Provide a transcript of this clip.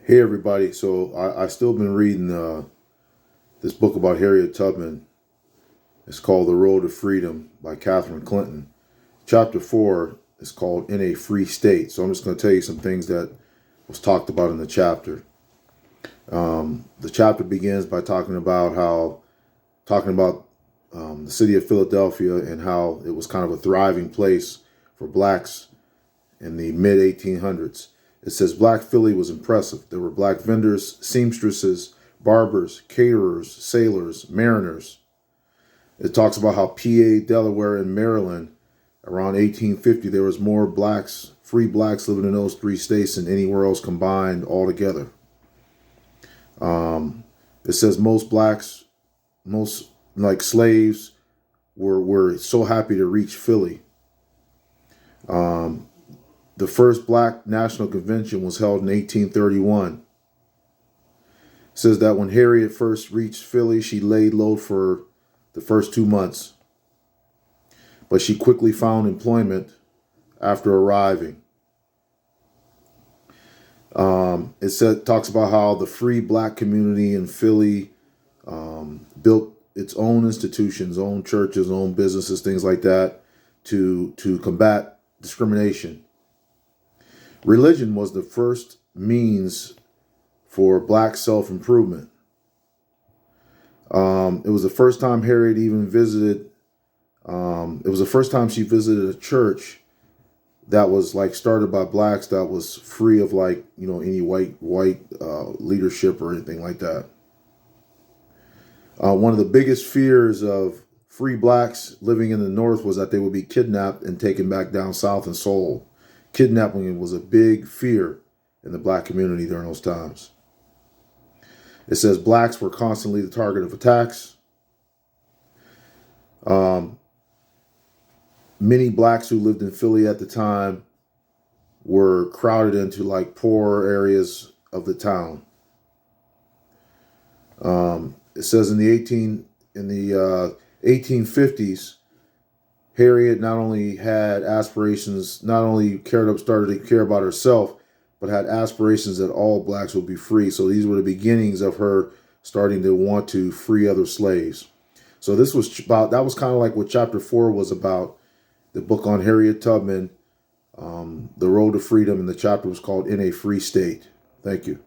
Hey everybody, so I still been reading this book about Harriet Tubman. It's called The Road to Freedom by Catherine Clinton. Chapter 4 is called In a Free State. So I'm just going to tell you some things that was talked about in the chapter. The chapter begins by talking about the city of Philadelphia and how it was kind of a thriving place for blacks in the mid 1800s. It says Black Philly was impressive. There were black vendors, seamstresses, barbers, caterers, sailors, mariners. It talks about how PA, Delaware, and Maryland, around 1850, there was more blacks, free blacks living in those three states than anywhere else combined altogether. It says most blacks, most like slaves, were so happy to reach Philly. The first Black National Convention was held in 1831. It says that when Harriet first reached Philly, she laid low for the first 2 months, but she quickly found employment after arriving. Talks about how the free black community in Philly built its own institutions, own churches, own businesses, things like that, to combat discrimination. Religion was the first means for black self-improvement. It was the first time Harriet even visited. It was the first time she visited a church that was like started by blacks, that was free of any white leadership or anything like that. One of the biggest fears of free blacks living in the North was that they would be kidnapped and taken back down south and sold. Kidnapping was a big fear in the black community during those times. It says blacks were constantly the target of attacks. Many blacks who lived in Philly at the time were crowded into like poor areas of the town. It says in the 1850s, Harriet not only had aspirations, started to care about herself, but had aspirations that all blacks would be free. So these were the beginnings of her starting to want to free other slaves. So that was kind of like what chapter 4 was about, the book on Harriet Tubman, The Road to Freedom, and the chapter was called In a Free State. Thank you.